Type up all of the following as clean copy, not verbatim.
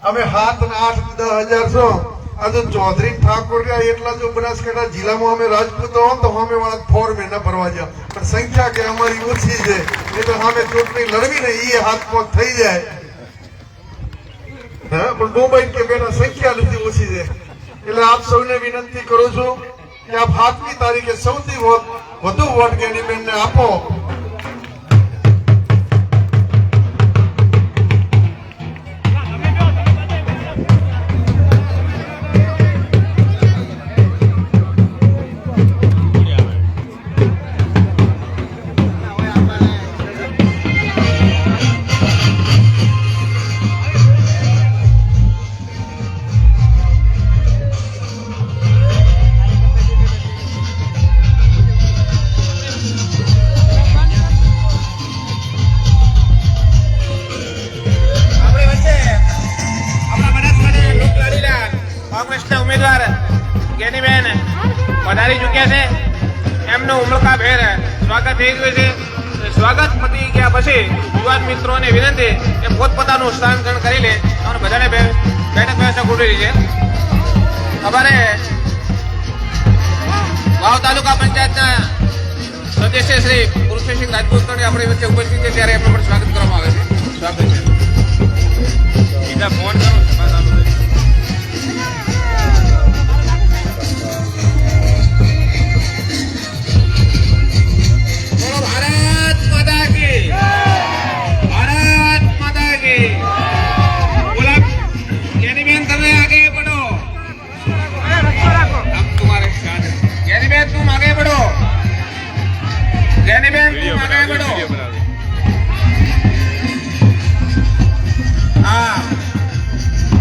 અમે 7 અને 8 10,000 છો આ તો ચૌધરી ઠાકોર એટલા જો બનાસકાંઠા જિલ્લામાં અમે રાજપૂતો હો તો અમે વાળા ફોર મહિના ભરવા જાવ પણ સંખ્યા કે અમારી ઓછી છે એ તો સામે ચૂંટણી લડવી ને એ હાથ પોત થઈ જાય હા પણ મુંબઈ કે બેના સંખ્યા નથી ઓછી છે એટલે આપ સૌને વિનંતી કરું છું કે આપ 7મી તારીખે સૌથી વધુ વોટ જ્ઞાનીબેનને આપો. કોંગ્રેસના ઉમેદવાર જ્ઞાનીબેન પધારી ચૂક્યા છે. એમનું ઉમળકાભેર સ્વાગત થઈ ગયું છે. સ્વાગત પતી ગયા પછી યુવાન મિત્રોને વિનંતી કે પોતપોતાનું સ્થાન ગ્રહણ કરી લે અને બધાને બેઠક વ્યવસ્થા ગોઠવી છે. અમારે વાવ તાલુકા પંચાયતના સદસ્ય શ્રી પુરુષોત્તમ રાજપૂત આપણી વચ્ચે ઉપસ્થિત છે ત્યારે એમનું પણ સ્વાગત કરવામાં આવે છે. સ્વાગત છે. સીધા ફોન કરો.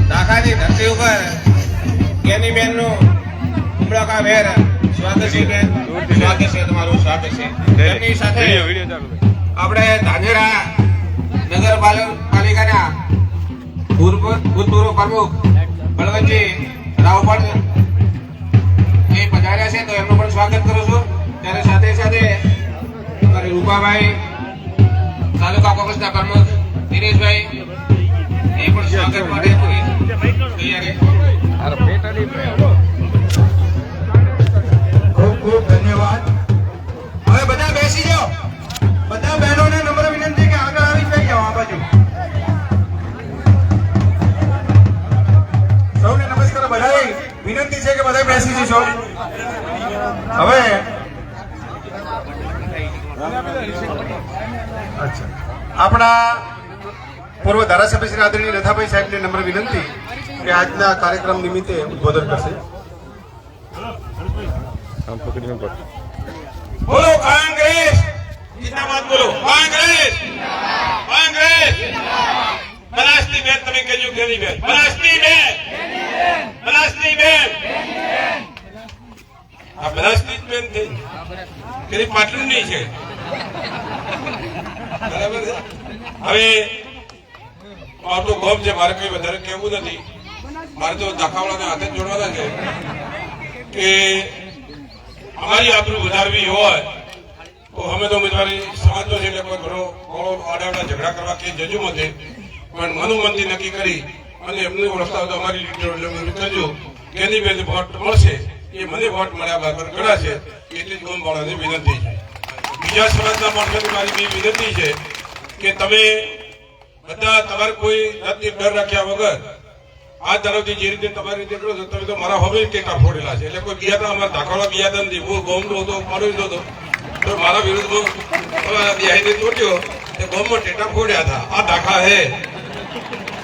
ધાખાની ધરતી ઉપર જ્ઞાનીબેનનું ઉમળકાભેર સ્વાગત છે. સ્વાગત છે, તમારું સ્વાગત છે. તેમની સાથે આપણે ધાનેરા નગરપાલિકાના ભૂતપૂર્વ પ્રમુખ બળવંતજી રાવ પણ એ પધાર્યા છે તો એમનું પણ સ્વાગત કરું છું. ત્યારે સાથે સાથે અમારી રૂપાભાઈ તાલુકા કોંગ્રેસના પ્રમુખ દિનેશભાઈ એ પણ સ્વાગત માટે ખૂબ ખૂબ ધન્યવાદ. હવે બધા બેસી જાઓ. બધા બહેનોને નમ્ર વિનંતી કે આગળ આવી થઈ જાઓ. આ બાજુ સૌને નમસ્કાર. બધાએ વિનંતી છે કે બધા બેસી જશો. હવે આપણા પૂર્વ ધારાસભ્ય શ્રી આદરણીય લથાભાઈ સાહેબને નમ્ર વિનંતી કે આજના કાર્યક્રમ નિમિત્તે ઉદ્બોધન કરશે. બોલો કોંગ્રેસ જિંદાબાદ. બોલો કોંગ્રેસ. કોંગ્રેસ. બનાસની બેન તમે કહેજો. જ્ઞાનીબેન બનાસની બેન. બનાસની બેન. આ બનાસની બેન થઈ કે પાટલું નહીં છે. બરાબર છે. હવે આવતું ગોમ છે. મારે કઈ વધારે કહેવું નથી. મારે તો દાખાવાળાને હાથે જ જોડવાના છે કે અમારી આબરૂ વધારવી હોય તો અમે તો ઉમેદવારી સમાજનો છે એટલે કોઈ ઘણો આડાવડા ઝઘડા કરવા કે જજુ મતે પણ મનોમનથી નક્કી કરી અને એમને ઓળખતા હોય તો અમારી લીડર કરજો. જ્ઞાનીબેન વોટ મળશે એ મને વોટ મળ્યા બરાબર ગણા છે એટલી જ ગોમ વાળાને વિનંતી છે. બીજા સમાજના માણસોને મારી વિનંતી છે કે તમે બધા તમારે કોઈ જાતની ડર રાખ્યા વગર આ તરફથી જે રીતે તમારી રીતે કરો છો તમે તો મારા હવે ટેકા ફોડેલા છે. એટલે કોઈ બિયાતા અમારા દાખલા બિયાતા નથી. હું ગોમનો હતો પાડોશી હતો તો મારા વિરુદ્ધમાં દિહાઈને ચોટ્યો એ ગોમમાં ટેટા ફોડ્યા હતા. આ દાખલા હે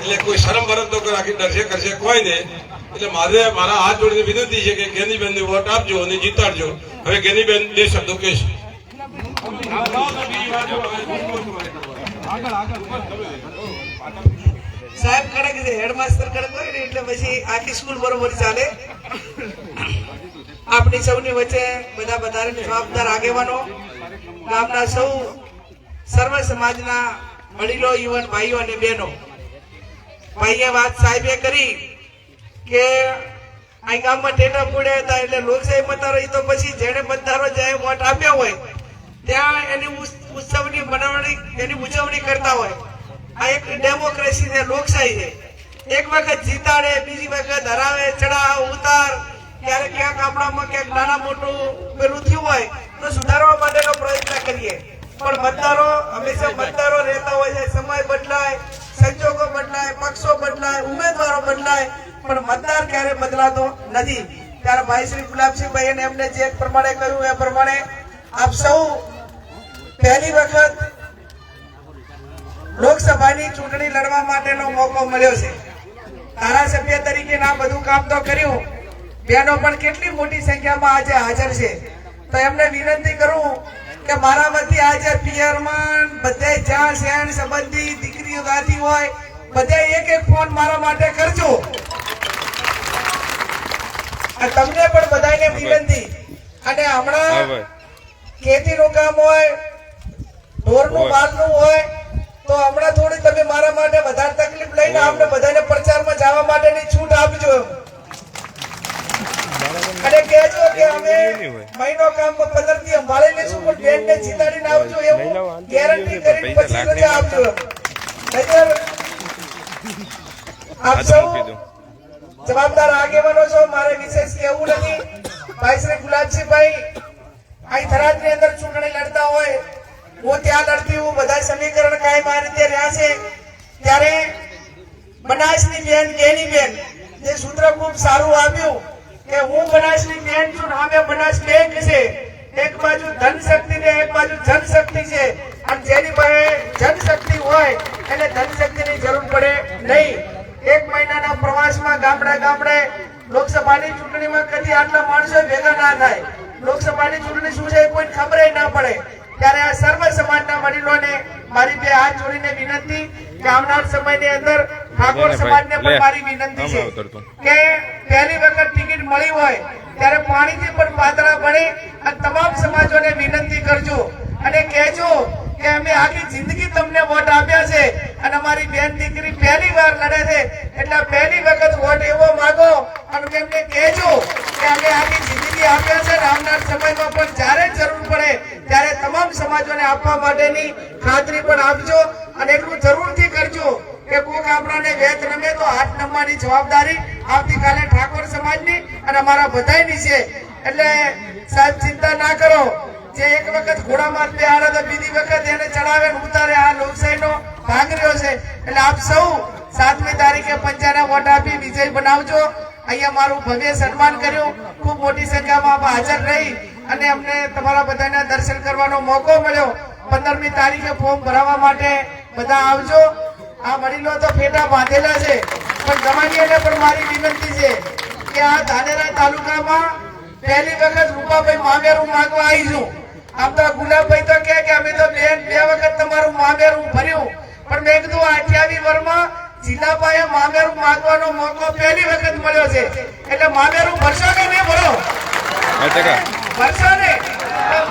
એટલે કોઈ શરમ વરમ તો રાખી ડરશે કરશે કોઈ ને. એટલે મારા હાથ જોડીને વિનંતી છે કે જ્ઞાનીબેનને વોટ આપજો અને જીતાડજો. હવે જ્ઞાનીબેન 2 શબ્દો કહેશે. સાહેબ કડક છે. હેડમાસ્ટર કડક હોય ને એટલે પછી આખી સ્કૂલ બરોબર ચાલે. આપણી સૌની વચ્ચે બધા વધારે જવાબદાર આગેવાનો, ગામના સૌ સર્વ સમાજના વડીલો, યુવાન ભાઈઓ અને બહેનો. ભાઈએ વાત સાહેબે કરી કે આ ગામમાં ટેટા ફોડ્યા હતા એટલે લોકશાહી મતારો એ તો પછી જેને મતદારો જાય વોટ આપ્યા હોય ત્યાં એની ઉત્સવની બનાવણી એની ઉજવણી કરતા હોય. આ એક ડેમોક્રેસી છે, લોકશાહી છે. એક વખત જીતાડે, બીજી વખત હરાવે, ચડાવ ઉતાર, ક્યારેક ક્યાંક આપણામાં ક્યાંક નાના મોટું પેલું થયું હોય તો સુધારવા માટેનો પ્રયત્ન કરીએ. પણ મતદારો હંમેશા મતદારો રહેતા હોય છે. સમય બદલાય, સંજોગો બદલાય, પક્ષો બદલાય, ઉમેદવારો બદલાય, પણ મતદાર ક્યારે બદલાતો નથી. ત્યારે ભાઈ શ્રી ગુલાબસિંહભાઈ એમને જે પ્રમાણે કહ્યું એ પ્રમાણે આપ સૌ પહેલી વખત લોકસભાની ચૂંટણી લડવા માટેનો મોકો મળ્યો છે. ધારાસભ્ય તરીકે આ બધું કામ તો કર્યું, બહેનો પણ કેટલી મોટી સંખ્યામાં આજે હાજર છે. તો એમને વિનંતી કરું કે મારા વતી આજે પિયરમાં બધે જ્યાં શહેર સંબંધી દીકરીઓ ગાતી હોય બધે એક એક ફોન મારા માટે કરજો. અને તમને પણ બધાને વિનંતી, અને હમણાં ખેતીનું કામ હોય, ઢોરનું બારનું હોય તો હમણાં થોડી તમે મારા માટે વધારે તકલીફ લઈને આપણે બધાને પ્રચારમાં જવા માટેની છૂટ આપજો અને કહેજો કે અમે મહિનો કામ 15 થી સંભાળી લઈશું, પણ બેનને જીતાડીને આવજો એવું ગેરંટી કરીને પછી રજા આપજો. આપ સૌ જવાબદાર આગેવાનો છો, મારે વિશેષ કહેવું નથી. ભાઈ શ્રી ગુલાબસિંહભાઈ અહીં થરાદની અંદર ચૂંટણી લડતા હોય, હું ત્યાં લડતી હું, બધા સમીકરણ કાયમ આ રીતે રહ્યા છે. ત્યારે બનાસની બેન, ગેની બેન જે સૂત્ર ખૂબ સારું આવ્યું કે હું બનાસની બેન છું, સામે બનાસ બેંક છે. એક બાજુ ધન શક્તિ ને એક બાજુ જનશક્તિ છે, અને જેની પાસે જનશક્તિ હોય એને ધન શક્તિની જરૂર પડે નહીં. એક મહિનાના પ્રવાસમાં ગામડે ગામડે લોકસભાની ચૂંટણીમાં કદી આટલા માણસો ભેગા ના થાય. લોકસભાની ચૂંટણી શું છે કોઈ ખબર ના પડે. ત્યારે આ સર્વ સમાજના વડીલોને મારી બે હાથ જોડીને વિનંતી કે આવનાર સમયની અંદર ઠાકોર સમાજને પણ મારી વિનંતી છે કે પહેલી વખત ટિકિટ મળી હોય ત્યારે પાણીથી પણ પાતળા બની અને તમામ સમાજોને વિનંતી કરજો અને કહેજો કે અમે આખી જિંદગી તમને વોટ આપ્યા છે અને અમારી બેન દીકરી પહેલી વાર લડે છે, એટલે પહેલી વખત વોટ એવો માંગો અને એમને કહેજો કે અમે આખી જિંદગી આપ્યા છે અને આવનાર સમયમાં પણ જ્યારે જરૂર પડે ત્યારે તમામ સમાજોને આપવા માટેની ખાતરી પણ આપજો. અને એટલું જરૂરથી કરજો કે કોક આપણાને વેચ રમે તો હાથ નમવાની જવાબદારી આવતીકાલે ઠાકોર સમાજની અને અમારા બધાની છે. એટલે સાહેબ ચિંતા ના કરો, જે એક વખત ઘોડામાં બેહાડે તો બીજી વખત એને ચડાવે ને ઉતારે, આ લોકશાહીનો ભાગ રહ્યો છે. એટલે આપ સૌ 7મી તારીખે પંચાના વોટ આપી વિજય બનાવજો. અહીંયા મારું ભવ્ય સન્માન કર્યું, ખૂબ મોટી સંખ્યામાં હાજર રહી અને અમને તમારા બધાના દર્શન કરવાનો મોકો મળ્યો. 15મી તારીખે ફોર્મ ભરાવા માટે બધા આવજો. આ વડીલો તો ફેટા બાંધેલા છે, પણ ગમાનીઓને પણ મારી વિનંતી છે કે આ ધાનેરા તાલુકામાં પહેલી વખત રૂપાભાઈ મામેરું માંગવા આવીશું. આમ તો ગુલાબભાઈ તો કે અમે તો બે વખત તમારું મામેરું ભર્યું, પણ મેં કીધું 28 વર્ષમાં જિલ્લા પાસે મામેરું માંગવાનો મોકો પહેલી વખત મળ્યો છે, એટલે મામેરું ભરશો કે નહીં ભરો? ભરશો ને?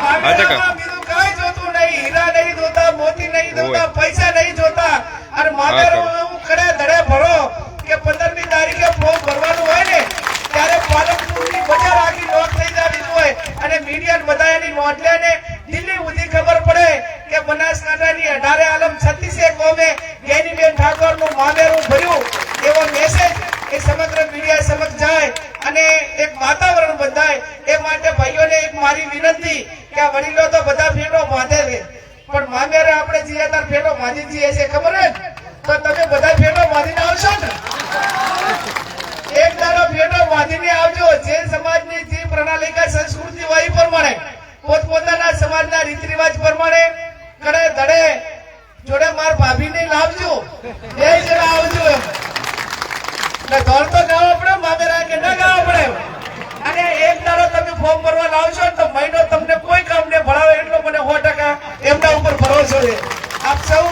મામેરામાં બીજું કાંઈ જોતું નહીં, હીરા નહીં જોતા, મોતી નહીં જોતા, પૈસા નહીં જોતા, અને મામેરું એવું ખડે ધડે ભરો કે 15મી તારીખે ફોર્મ ભરવાનું હોય ને ત્યારે પાલનપુરની બજાર આખી લોક થઈ જવી જોઈએ અને મીડિયા બધા એની નોંધ લે ને દિલ્હી સુધી ખબર પડે કે બનાસકાંઠાની 18 આલમ 36 કોમે ગેનીબેન ઠાકોરનું મામેરું ભર્યું. એવો મેસેજ એ સમગ્ર મીડિયા સમક્ષ જાય અને એક વાતાવરણ બંધાય. એ માટે ભાઈઓને એક મારી વિનંતી કે આ વડીલો તો બધા ફેટો બાંધે છે, પણ મામેરે આપણે જઈએ ત્યારે ફેટો બાંધી જઈએ છે, ખબર જ? તો તમે બધા ફેટો બાંધીને આવશો ને? એક દાડો ફેટો બાંધીને આવજો. જે સમાજની જે પ્રણાલિકા સંસ્કૃતિ હોય એ પ્રમાણે પોતપોતાના સમાજના રીત રિવાજ પ્રમાણે કડે ધડે જોડે માર ભાભીને લાવજો, 2 જણા આવજો. એટલે ધોર તો ગાવા પડે, મામેરા કે ના ગાવા પડે. અને એક દાડો તમે ફોર્મ ભરવા લાવશો તો મહિનો તમને કોઈ કામ ને ભણાવે એટલો મને 100% એમના ઉપર ભરોસો છે. આપ સૌ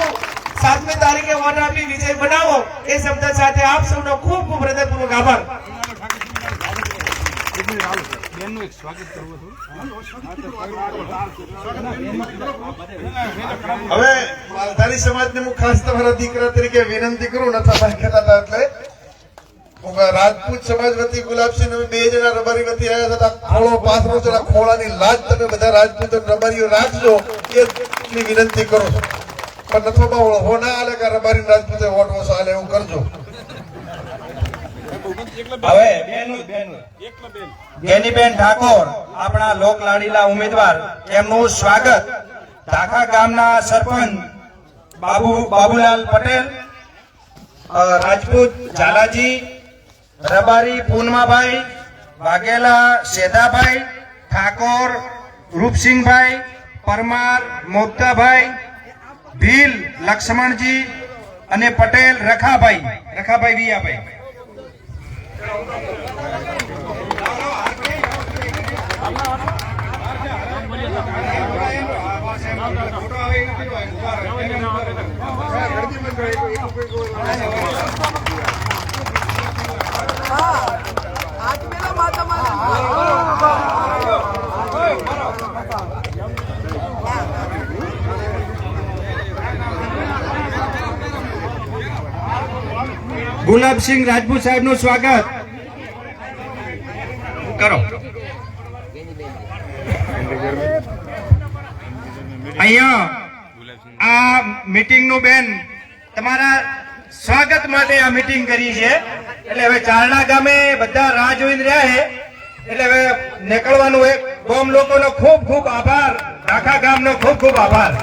7મી તારીખે વોટ આપી વિજય બનાવો એ શબ્દ સાથે આપ સૌનો ખૂબ ખૂબ હૃદયપૂર્વક આભાર. હવે માલધારી સમાજને હું ખાસ તમારા દીકરા તરીકે વિનંતી કરું, નથા ભાઈ કહેતા હતા એટલે રાજપૂત સમાજ વતી ગુલાબસિંહ 2 જણા રબારી વતી આવ્યા હતા. ખોળો પાથરો છે, ખોળાની લાજ તમે બધા રાજપૂતો રબારીઓ રાખજો એ વિનંતી કરું છું. પણ નથો બાવળો હો ના આલે કે રબારી રાજપૂતે વોટ ઓછો આલે એવું કરજો. હવે ગેનીબેન ઠાકોર આપણા લોકલાડીલા ઉમેદવાર એમનું સ્વાગત ઢાકા ગામના સરપંચ બાબુલાલ પટેલ, રાજપૂત ઝાલાજી, રબારી પૂનમાભાઈ, વાઘેલા શેધાભાઈ, ઠાકોર રૂપસિંહભાઈ, પરમાર મોગતાભાઈ, ભીલ લક્ષ્મણજી અને પટેલ રખાભાઈ વિયાભાઈ. ગુલાબસિંહ રાજપૂત સાહેબ નું સ્વાગત કરો. અહીંયા આ મીટિંગ નું બેન તમારા સ્વાગત માટે આ મીટિંગ કરી છે. એટલે હવે ચારણા ગામે બધા રાહ જોઈને રહ્યા છે. એટલે હવે નીકળવાનું એક ગામ લોકોનો ખૂબ ખૂબ આભાર, આખા ગામનો ખૂબ ખૂબ આભાર.